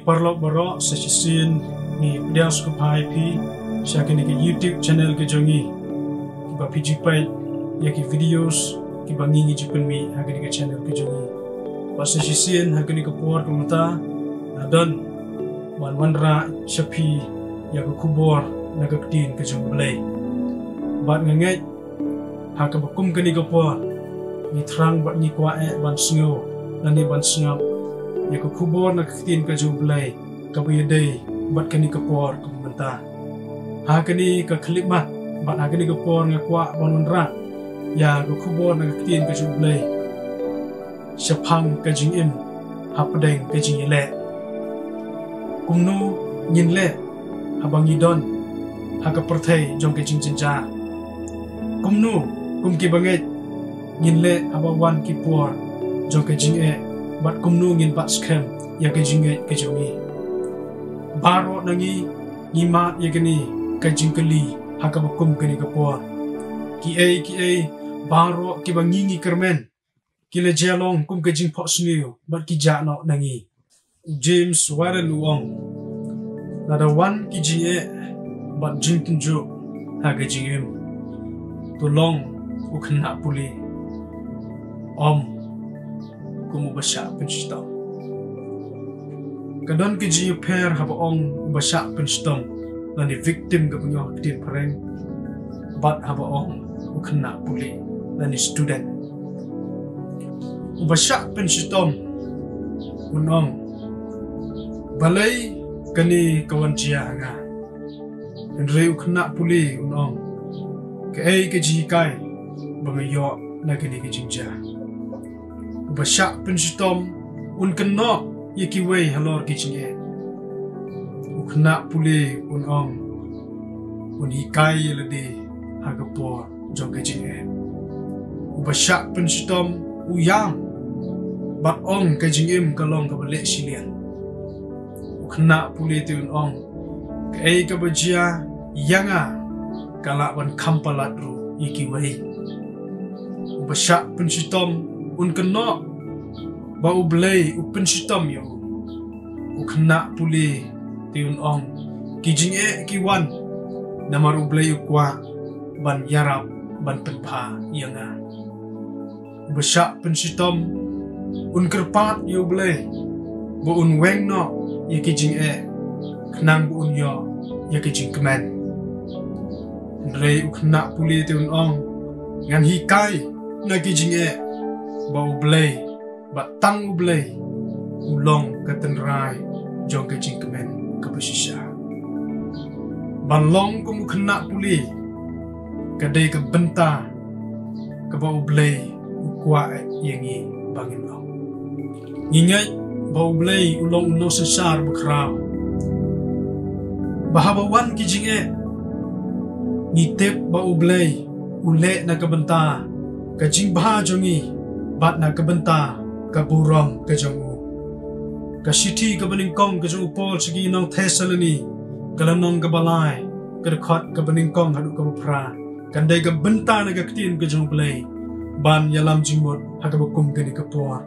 parlok barok sesisin ni pedias kupai pi syakini ke YouTube channel ke jongi kiba pijipai ya ki videos kiba ngingi jipen mi hakini ke channel ke jongi pas sesisin hakini ke puar kumta dan wanra syapi ya ke kubor nagaktin ke jong belai bat ngangai haka bakum kani ke puar ni terang bat ni kwae ban singo nani ban singap ya ke kubor nagaktin ke jong belai kabuyadai bat kani ke puar kumta hakani ke kelimat bat hakani ke puar ngakwa wanra ya ke kubor nagaktin ke jong belai syapang ke jing im hapadeng ke jing ile kumnu nyin le habang idon haka perthai jong ke jing jinja kumnu kum ki banget nyin le habawan ki por jong ke jing e bat kumnu ngin bat skem ya ke jing e ke jongi baro nangi ngimat ya gani ke jing keli haka bakum kani ke por ki e baro ki bangingi kermen ki le jalong kum ke jing phok sniu bat ki ja no nangi James Warren Wong nada wan ki jie bat jing tunju haga jingim tulong ukna puli om kumu basha penstong kadon ki jie per haba ong basha penstong nani victim ga punyo tin pareng bat haba ong ukna puli nani student basha penstong unong balai kani kawan cia nga Andre ukna puli unong ke ji kai bangayo na kani ke jinja basha penshitom un kanno yiki wei halor ke jinge ukna puli unong un hikai lede hagapo jong ke jinge basha penshitom uyang bat ong ke jingim kalong ka bale silian kena pulih tiun ong ke ka bajia yanga kala wan kampalat ru iki wai basha pensitom un kena ba ublei u pensitom yo u kena pulih tiun ong kijing ki wan namar ublei u kwa ban yarap ban penpa yanga basha pensitom un kerpat yo ublei bo un weng no ya kijing kenang bu unyo ya kijing kemen Andre ukna puli tiun ong ngan hikai na kijing bau blay batang blay ulong katenrai jong kijing kemen kapasisya banlong kum kena puli kadai ke benta ke bau blay ukwa yangi bangin long ngingai bau blay ulong no sesar bekrau bahabawan kijing ngitip bau blay ule na kabenta kajing baha jongi bat na kabenta kaburong kajongu kasiti kabaningkong kajong upol sigi nong Thessaloni kalanong kabalai kadakot kabaningkong hadu kabupra kandai kabenta na kaktin kajong blay ban yalam jingmut hagabakum gani kapua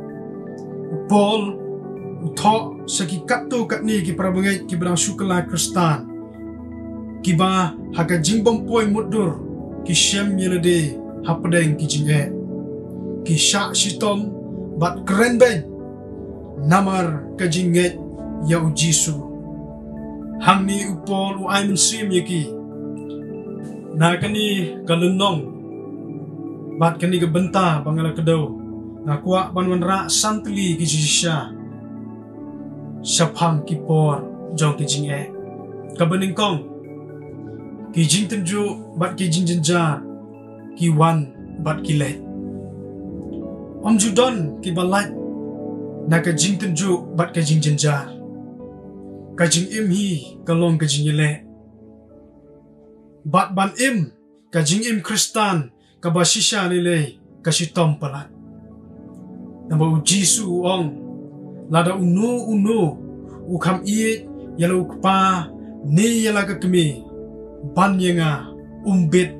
upol uthok saki katto katni ki prabangai ki brang sukala kristan kiba haka jingbom poi mudur ki shem yelade hapadeng ki jinge ki sha shitom bat krenben namar ka jinget ya ujisu hangni upol u aimen sim yaki nakani kalunong bat kani ke benta bangala kedo nakwa banwanra santli ki jisha syapang kipor jong kijing kabaningkong kijing tenju bat kijing jenja kiwan bat kilet om judon kibalat na kajing tenju bat kajing jenja kajing im hi kalong kajing ile bat ban im kajing im kristan kabasisha nile kasitom palat namba ujisu ong lada unu ukam iet yalo kpa ni yala kakmi ban yanga umbit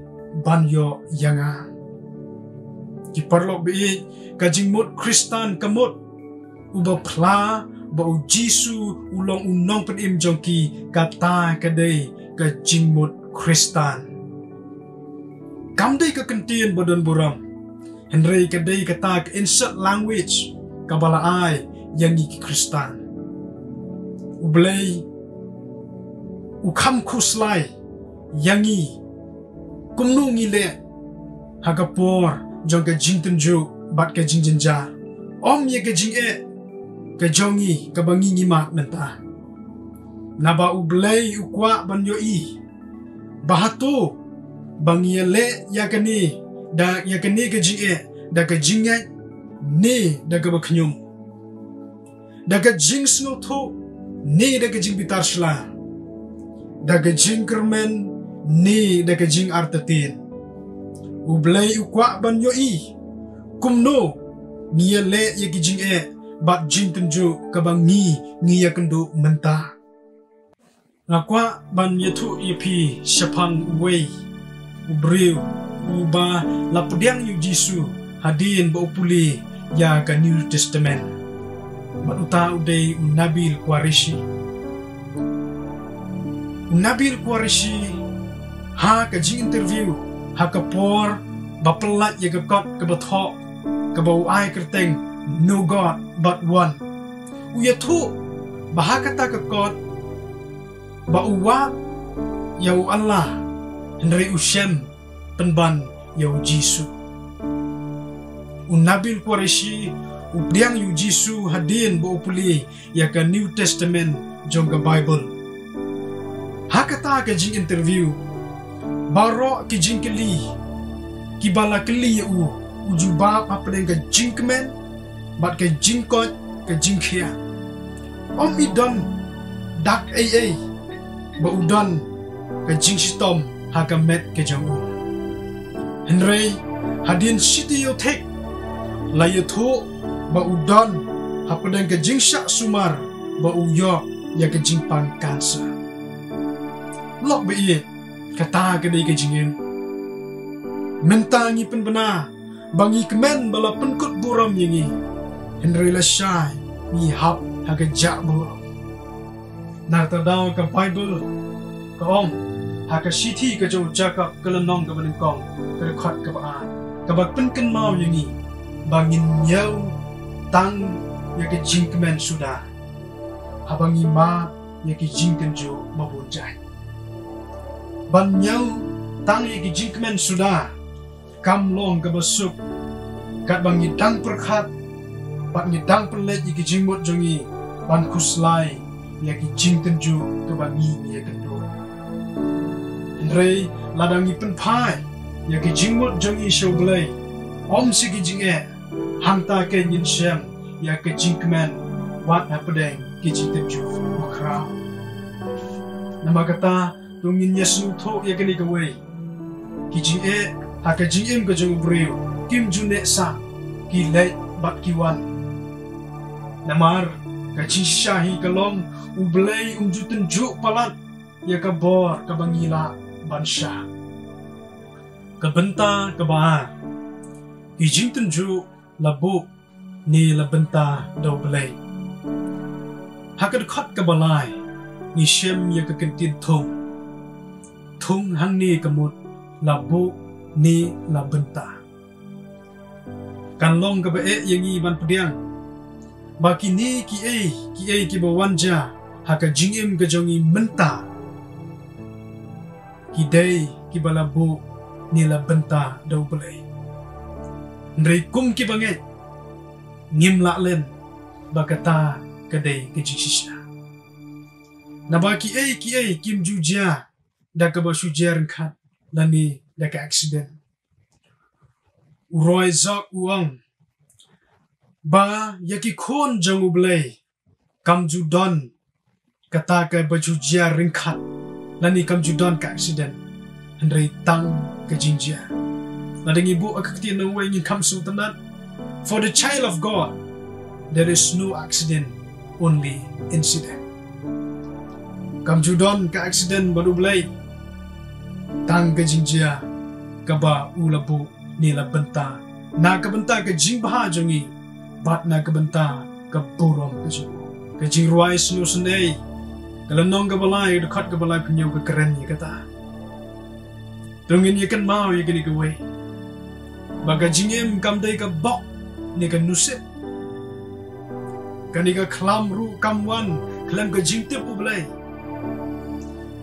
ban yo yanga ki parlok bi kajing mut kristan kamut uba pla bau Jisu ulong unong penim jongki kata kadai ke jingmut Kristan. Kamdai ke kentian badan buram. Henry kadai kata ke insert language kabala ai yang iki Kristan. Ublay ukam kuslai yangi kumnu ngile hagapor jong ke jing tenju bat ke jing jenja om ye ke jing ke jongi ke bangi ngimak menta naba ublay ukwa banyo i bahato bangi le yakani da yakani ke jing da ke jing ne da ke baknyum da ke jing sno tho ne da ke jing bitar shla da ke jing kermen ni da ke jing artatin ublay ukwa banyo i kumno niya le ye ki jing bat jing tenju kabangi ngiya kendo menta ngakwa ban yetu yepi shapang wei ubriu uba lapdiang yu Jisu hadin ba upuli ya ka New Testament manuta uday Nabil Quraishi ha ka jing interview ha ka por bapelat ye ka kot ka bathok ka bau ai kerteng no God but one uya thu bahakata ka kot ba uwa yau Allah henry ushem penban yau Jisu Nabil Quraishi udiang yu Jisu hadin ba upuli ya ka New Testament jong ka Bible hakata ka jing interview baro ki jing keli ki bala keli u ujuba apeng ka jing kemen bat ka jing kot ka jing khia om idon dak ai ba udon ka jing sitom ha ka met ke jong henry hadin city yo tek la yo tho ba udon apeng ka jing syak sumar ba uyo ya ka jing pan kansa lok be ye kata kedai ke jingin mentangi penbena bangi kemen bala penkut buram yangi henry la syai ni hap haga jak buram narta daw ka Bible ka om haga city ka jo jakap kelenong ka benengkong ka khot ka ba ka ba penken mau yangi bangin yau tang ya ke jing kemen sudah habangi ma ya ke jing kenjo mabunjai banyau tang ye ki jingkmen sudah kam long ke besuk kat bang ngidang perkhat pat ngidang perlet ye ki jingmut jongi ban kuslai ye ki jing tenju ke bangi ye kendo Andre ladang ipen pai ye ki jingmut jongi shoblai om si ki jinge hanta ke nyin syam ye ki jingkmen wat hapedeng ki jing tenju makra nama kata tungin Yesu tho ya kini kawai ki jing ha ka jing im ka jong breu kim june sa ki le bat ki wan namar ka chi shahi kalom ublay juten ju palat ya ka bor ka bangila bansha ka benta ka ba ki jing tenju labu ni la benta do blay ha ka khat ka balai ni shem ya ka kentin thung hang ni kamut labu ni la benta kan long ka ba yangi ban pediang baki ni ki ki bawanja haka jingim ka jongi menta ki dei ki balabu ni la benta dau belai ndrei kum ki bange ngim la len bakata kadai ke jisha na baki ki kim juja da ka ba sujer khat lani da ka accident uroi zak uang ba yaki khon jangu blai kam ju don kata ka ba sujer khat lani kam ju don ka accident handrei tang ka jinja ladang ibu akakti na way ngin kam sultanat for the child of God there is no accident only incident kam ju don ka accident baru blai tang ke jinjia kaba ulabu ni la benta na ka benta ke jing baha jongi bat na ka benta ka burom ke jing ke jing ruai senu senei kelenong ke balai dekat ke balai penyau ke keren ye kata tungin ye kan mau ye gini ke we baga jingem kam dai ke bok ni ke nusip kani ke klam ru kamwan klam ke jing tip ublai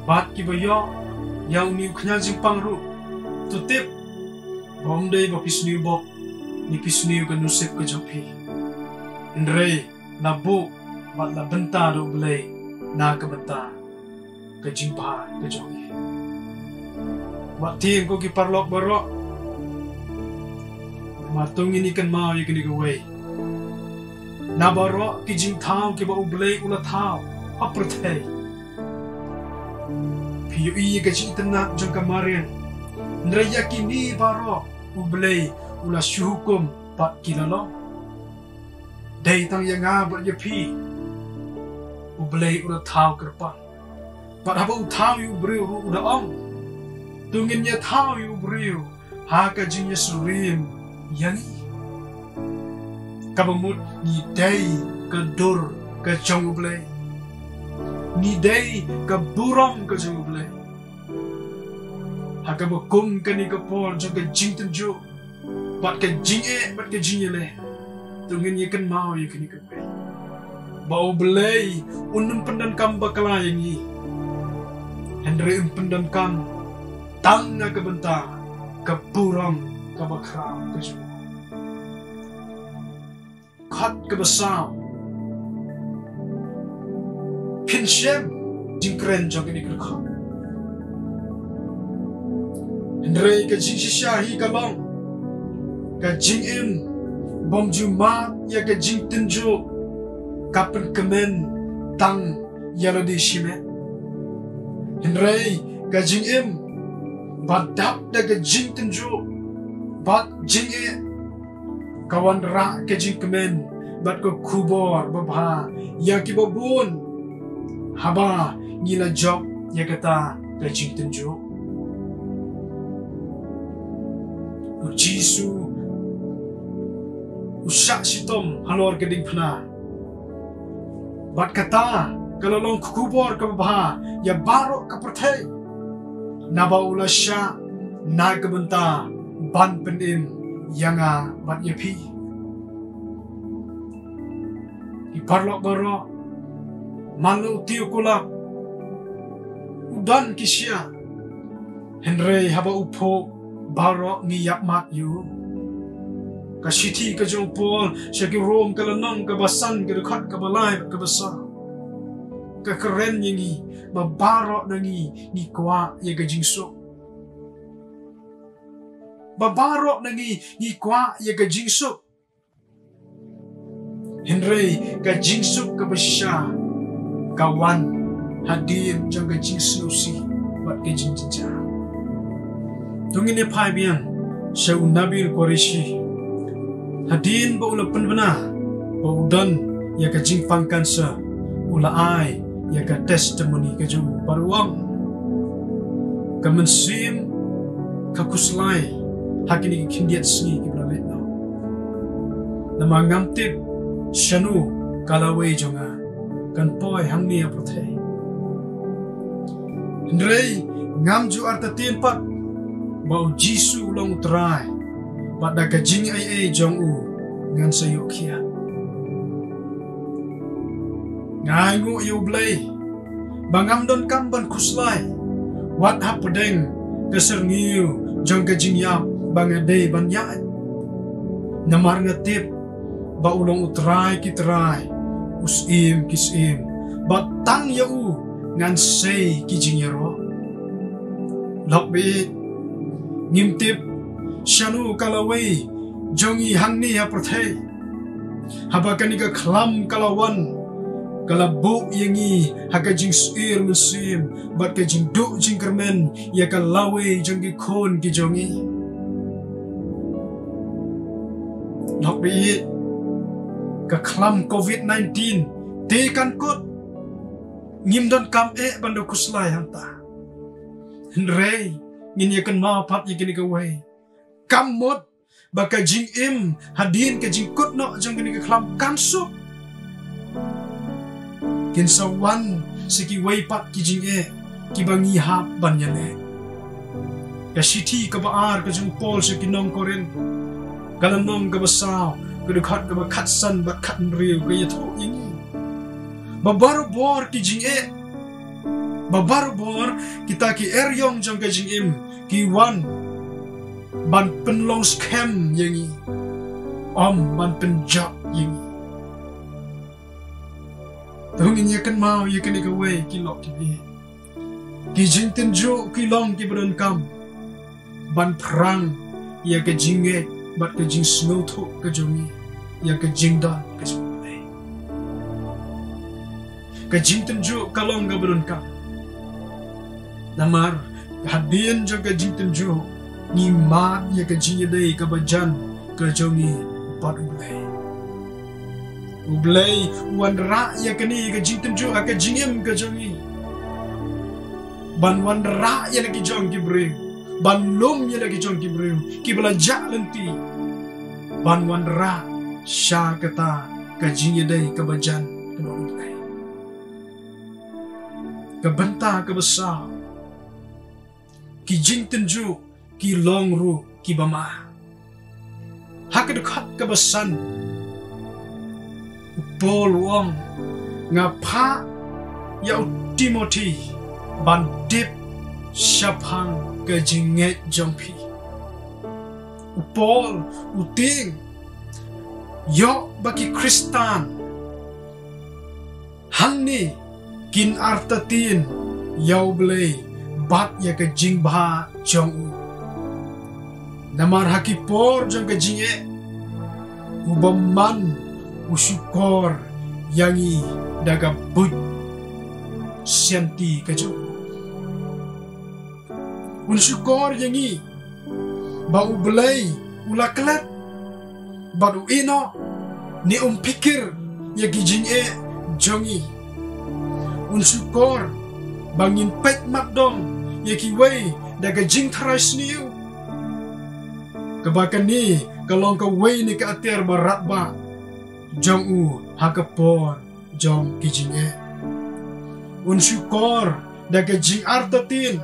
bat ki bayo yang ni khnyal jing pang ru tutip bom dai ba pisni bok ni pisni ke nusip ke jopi ndrei na bu bat la benta do ublai na ke benta ke jing pa ke jopi wat tieng ko ki parlok barok matung ini kan mau ye kini ke we na barok ki jing thau ki ba ublai ula thau aprthai piu i ke chi tena jong kamarin ndra yakini barok ublai ula syukum pat kilalo dai tang yang ba ye pi ublai ula thau kerpa pat haba u thau yu breu ru uda ong tungin ya thau yu breu ha ka jing ya surim yani kabamut ni dai ka dur ka jong ublai ni dai ka buram ka jong ublai ha ka bakum ka ni ka pol jong ka jing tenju bat ka jing bat ka jing le tungin ye kan mau ye kini ka bai bau belai unum pendan kam bakala yangi Henry pendan kam tang na ka benta ka buram ka bakram ka jong kat ke besar pinshem jingkren jog ini kerja Henry ke jing shishahi kalong ke jing im bom jumat ya ke jing tenjo kapen kemen tang yalo di shime Henry ke jing im badap da ke jing tenjo bad jing kawan ra ke jing kemen bat ko kubor babha ya ki babun haba ngila job ya kata ke jing tenjo ujisu usak sitom halor ke ding phna bat kata kalau long kubor ke babha ya baro ka perthai naba ulasha na ke benta ban penin yanga bat yepi iparlok baro malu tiu kulak udan kisya Henry haba upo baro ni yak mat yu kasiti ka jong pol shaki rom kalanang ka basan ka dekat ka balai ka basa ka keren yangi ba baro nangi ni kwa ye ka jingso babarok nangi ni kwa ye ka jingsuk Henry ka jingsuk ka basya kawan hadir jang ka jingsusi bat ka jingjja tungin ne phai bian sha unabil koreshi hadin ba ula penbana ba udan ya ka jingpang kansa ula ai ya ka testimony ka ju baruang ka mensim ka kuslai hakini kindiat sni iblalet no nama ngamtip shanu kalawe jonga kan poi hangni apothe ndrei ngamju arta tempat bau jisu long trai pada kajing ai jong u ngan sayo kia ngai ngu yu blai bangam don kam ban kuslai wat hapedeng keserniu jong kajing yap bangadei banyak namar ngatip ba ulong utrai kitrai usim kisim batang ya u ngan sei kijing yaro lokbi ngimtip shanu kalawai jongi hangni ya perthai habakani ka khlam kalawan kalabu yangi hakajing suir musim bat kajing du jing kermen ya kalawe jongi khon ki jongi lokbi ka khlam covid-19 te kan kot ngim don kam bando kuslai hanta Henry ngin yakan ma pat yakini ka wai kamot baka jing im hadin ka jing kot no jang kini ka khlam kansu kin sawan siki waipat ki jing ki bangi hap banyale ka siti ka baar ka jung Paul siki nong Korin kalanong ka basaw ka dukhat ka bakhatsan bat khat riu ka yatho ingi babar bor ki jing babar bor kita ki eryong jong ka jing im ki wan ban penlong scam yangi ban penjak yangi tungin yakan mau yakan ikawe ki lok ki jing tenjo ki long ki beron kam ban perang ya ka jinge bat ka jing snow tho ka jongi ya ka jing da ka jong ka jing tenjo kalong ka beron kam namar hadian jo ka jing tenjo ni mat ya ka jing dei ka bajan ka jongi bat ublay wan ra ya ka ni ka jing tenjo ka jingem ka jongi ban wan ra ya ki jong ki bre ban lum ya ki jong ki bre ki belajak lenti ban wan ra sha kata ka jing dei ka bajan ka ublay ka banta ka besar ki jing tenjo ki long ru ki bama hakadukhat ka basan Paul wong ngapa ya Timothy ban dip syapang ke jinget jompi Paul uting yo bagi Kristan hanni kin artatin yau blei bat ya ke jingba jong namar haki por jong ke jinge ubaman usukor yangi daga but sianti kajo usukor yangi bau belai ulaklat baru ino ni pikir ya gijing jongi usukor bangin pek makdong ya kiwei daga jing tharas niu kebakan ni kalau kau wei ni ke atir berat ba jong hakapor jong kijing unsukor daga jing artatin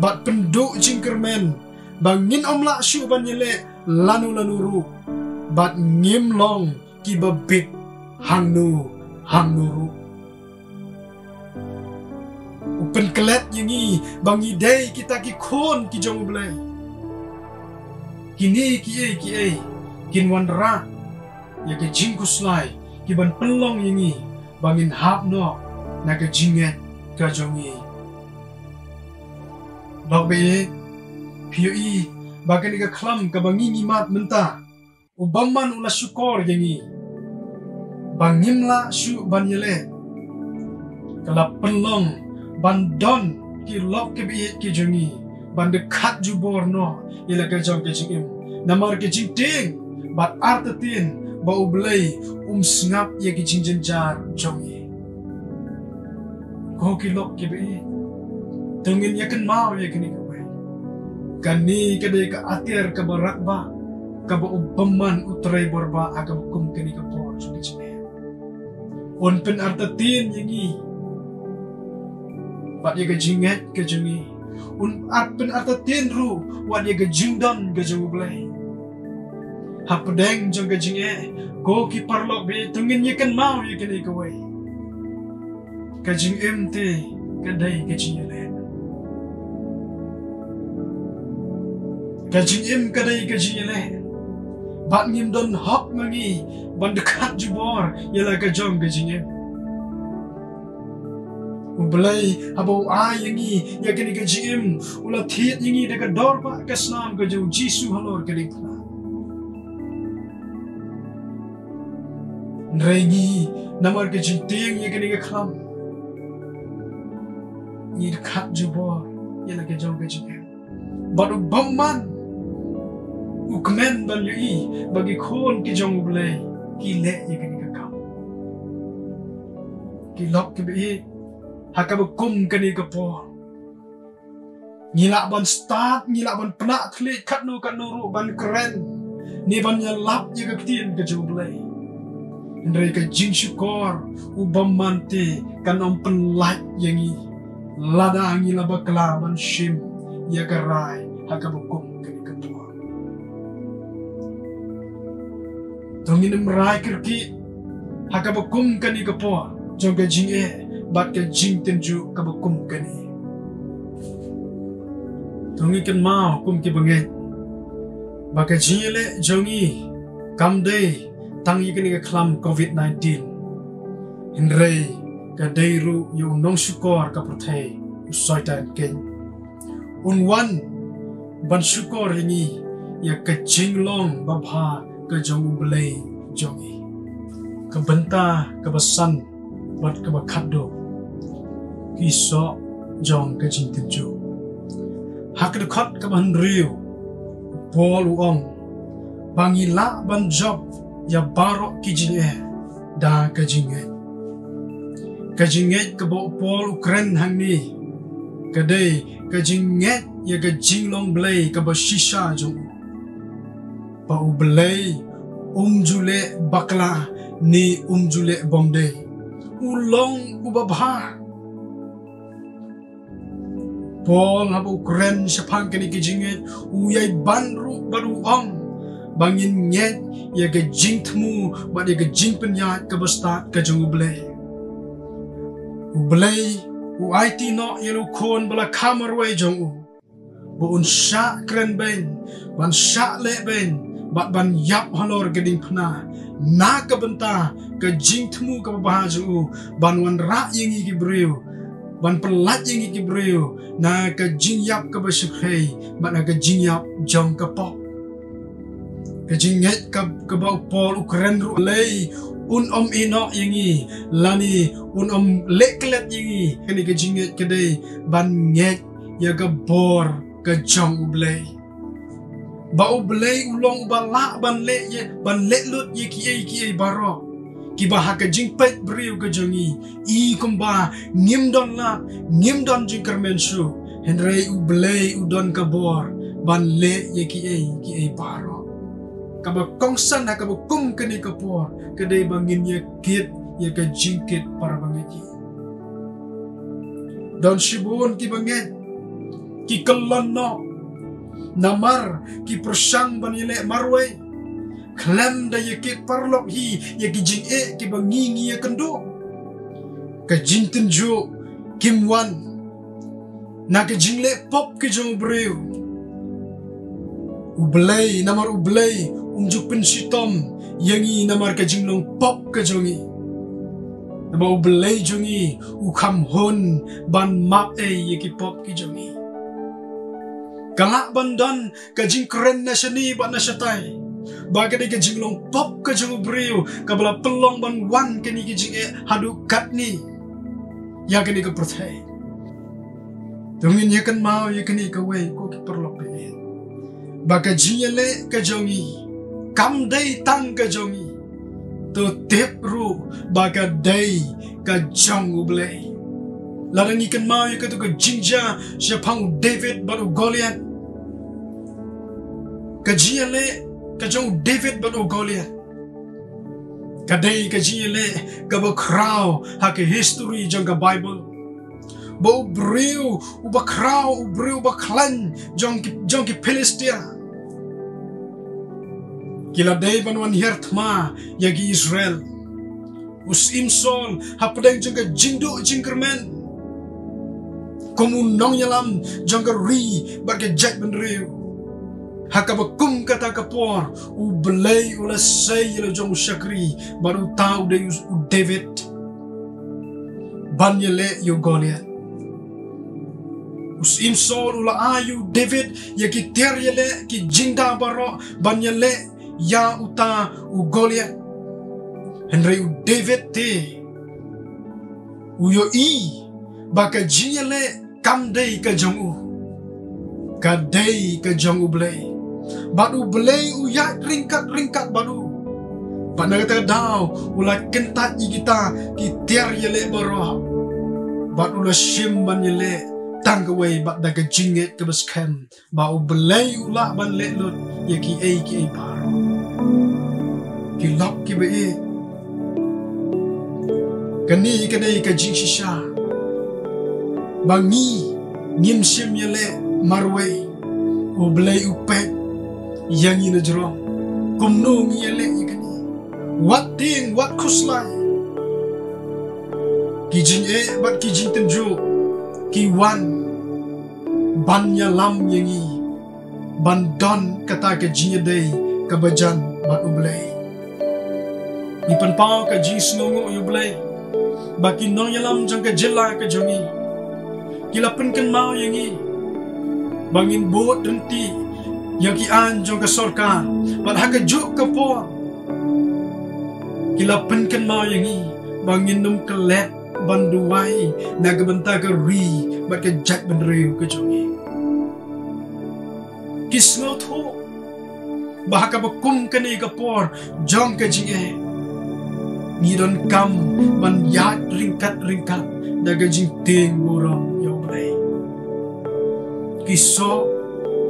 bat penduk jing kermen bangin omla syu banyele lanu ru bat ngimlong ki babit hangnu ru upen kelet yangi bangi dei kita ki khon ki jong blai kini ki kin wandra ya ke jing kuslai ki ban pelong yangi bangin hap no na ke jinget ka jongi bagbe pioi bagan ka klam ka bangi mat menta ubamman ula syukor yangi bangimla syu banyele kala pelong bandon ki lok ke bi ki jongi ban dekat juborno ila ka jong ke jingim namar ke jingting bat artatin bau belai sngap ya ki jingjenjar jongi ko ki lok ke bi tungin ya kan mau ya kini ka kani kadai ka atir ka barak ba ka ba ubaman utray borba aga kum kini ka por so ki on pen artatin yangi bat ya ka jinget ka jongi un pen artatin ru wat ya ka jingdon ka jongi belai hapadeng jong ka jinge ko ki parlok be tungin ya kan mau ya kini ka wei ka jing emte kadai ka jingele kajing im kadai kajingele bat ngim don hok mangi ban dekat jubor yala kajong kajing im ubelai abau yangi ya kini kajing im ula thiet yangi dekat dor ba kasnam kajong jisu halor kini pula nrengi namar kajing ting ya kini kaklam ni dekat jubor yala kajong kajing im baru baman ukmen ban yui bagi khon ki jong blai ki le ye kani ka kam ki lok ki be hakab kum kani ka po ngila ban start ngila ban pna thli khat nu ru ban kren ni ban ya lap ye ka tin ka jong blai Ndrai ka jing syukor ubamante kan om penlat yangi ladangi laba kelaban shim ya karai hakabukum kani ketua. Tongin merai kirki hakabukum kani kepoa joga jing bat ka jing tenju kabukum kani. Tongi kan mau kum ki banget baka jile jongi kamdei tangi kini ke klam COVID-19 Indrei ka deiru yu nong syukor ka perthai usoitan ken unwan ban syukor ini ya ke jinglong babha ke jong belai jongi ke benta ke besan bat ke bakado kiso jong ke jing tenju hak dekat ke ban riu bol uong bangila ban job ya barok kijinge da kajinge ke bo pol Ukraine hang ni kadai kajinge ya kajing long blay ke bo shisha jong pa u blay jule bakla ni jule bomde ulong ubabha pol ha Ukraine sapang kini kijinge uyai banru baru ong bangin nyet ya ke jing temu ba ya ke jing penyat ke bestat ke jong ublay u IT no yelu kon bala kamar wai jong u bu un sha kren ben ban sha le ben ban yap halor geding pna na ke benta ke jing temu ke bahaju u ban wan ra yingi ki breu ban pelat yingi ki breu na ke jing yap ke basykhei ban ke jing yap jong ke pop kejinget ke bau pol Ukraine ru lei om ino yangi lani om leklet yangi kini kejinget kedai ban nget ya ke bor ke jong ublei bau blei ulong ubala ban lut ye ki baro ki bah ke jing pet briu ke jongi I kumba ngim don jing kermensu henrei ublei udon ke bor ban le ye ki baro kaba kongsan na kaba kum kani kapor kadai bangin ya kit ya ka jingkit para bangaji don shibun ki bangen ki kalano namar ki persang banile marway klam da ya kit parlok hi ya ki jing ki bangingi ya kendo ka jintin jo kimwan na ka jingle pop ki jong breu ublay namar ublay juk pensitom yangi namar ka jinglong pop ka jongi nama ublay jongi ukam hon ban map yeki pop ki jongi kalak bandan ka jing keren na shani ba na shatai baga de ka jinglong pop ka jong breu ka bala pelong ban wan kani ki jing hadu kat ni ya kani ka perthai dongin yakan mau yakani ka wei ko ki perlok pe baga jingele ka jongi kam day tang ka jongi to tip ru baga day ka jong ublay larang ikan mau ka to ka jinja siapang David baru Goliath ka jiale ka jong David baru Goliath ka day ka jiale ka ba crow ha ka history jong ka Bible ba ubriu uba crow ubriu ba clan jong ki Philistia kila day banwan hertma yagi Israel us imsol hapadeng jengka jingdu jingkermen komun nong yalam jengka ri baga jat benriu hakabakum kata kapor u belay ula say yelo jong syakri baru tahu de David banyele yo Goliath us imsol ula ayu David yagi ter yele ki jingda baro banyele ya uta u Goliath henry u David te u yo baka jiele kam day ka jong u ka day ka jong u blay badu blay u ya ringkat badu panagata daw ula kentat kita ki ter yele baro badu la shimban yele tangaway bak daga jinget ke baskem ba u blay ula ban le lut ya ki ai bar kilap ki be Kani kadai ka jing shisha. Bangi ngim sim yale marway. Ublay upet yang ina jero. Kumnong yale ikani. Wat ting wat kuslay. Kijing bat kijing tenju. Kiwan banya lam yangi. Bandon kata ke jing day kabajan bat ublay. Ipan pau ka jing snongo ublay. Baki nong yalam jang ka jela ka jongi. Kilapan kan mau yangi. Bangin bot renti. Yang ki an jang ka sorka. Bat haka juk ka po. Kilapan kan mau yangi. Bangin num kelet banduai. Naga benta ka ri. Bat ka jat bandreu ka jongi. Kisno tho. Bahaka bakum kani ka por. Jong ka jing Ngidon kam man yat ringkat daga jing ting burang yoblay. Kiso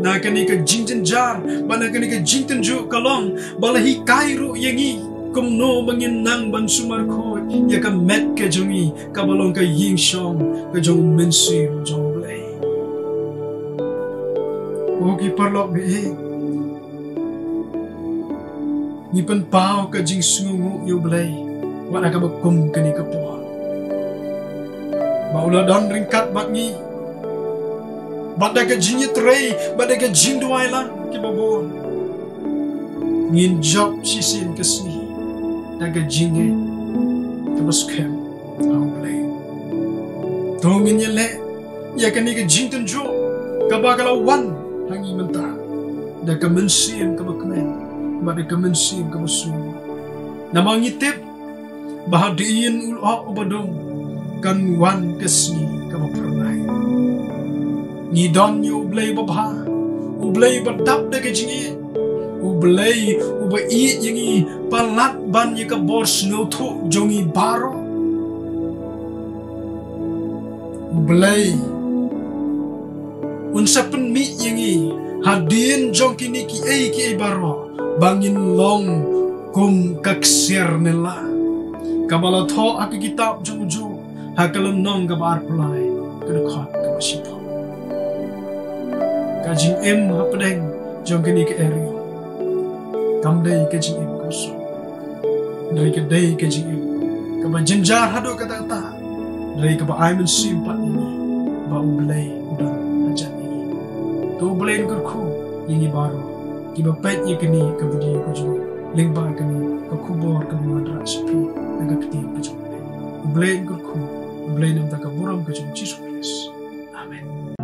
na kani ka jing jar bana kani ka jing tenju kalong balahi kairu yangi kumno manginang ban sumar ko ya ka met ka jongi kabalong ka ying shong ka jong mensi joblay. O ki parlok be ni pen pau ka jing sungu yoblay. Wala ka bakum kani ka po. Maula don ringkat bakni. Bada ka jingit rey, bada ka jing duay lang kibabon. Ngin job sisin kasni. Daga jingit kabaskem ang play. Tungin niya le, ya kani ka jing tenjo, kabagalawan hangi menta. Daga mensim kabakmen, bada ka mensim kabasun. Namangitip bahadiin ulo ubadong kan wan kesni kamapernay. Ngidon yu ublay babha, ublay badap daga jingi, ublay ubai jingi palat ban yika bors noto jongi baro. Ublay unsa penmi jingi hadin jong kini ki baro bangin long kum kaksir nila. Kabala tho aki kitab juju hakalam nong kabar pulai kedekhat kabasipo. Kajing hapdeng jong kini ke area. Kamdai kajing koso. Dari kedai kajing kaba jenjar hado kata-kata. Dari kaba aiman simpat ini ba ublay udan ajan ini. To ublay kurku ini baru. Kiba pet ye kini kabudi kuju. Lingba kini kakubor kabuan rasapi. Nagapiti ka dyan. Ublayin ko, ublayin ang tagaburang ka dyan, Jesus Christ. Amen.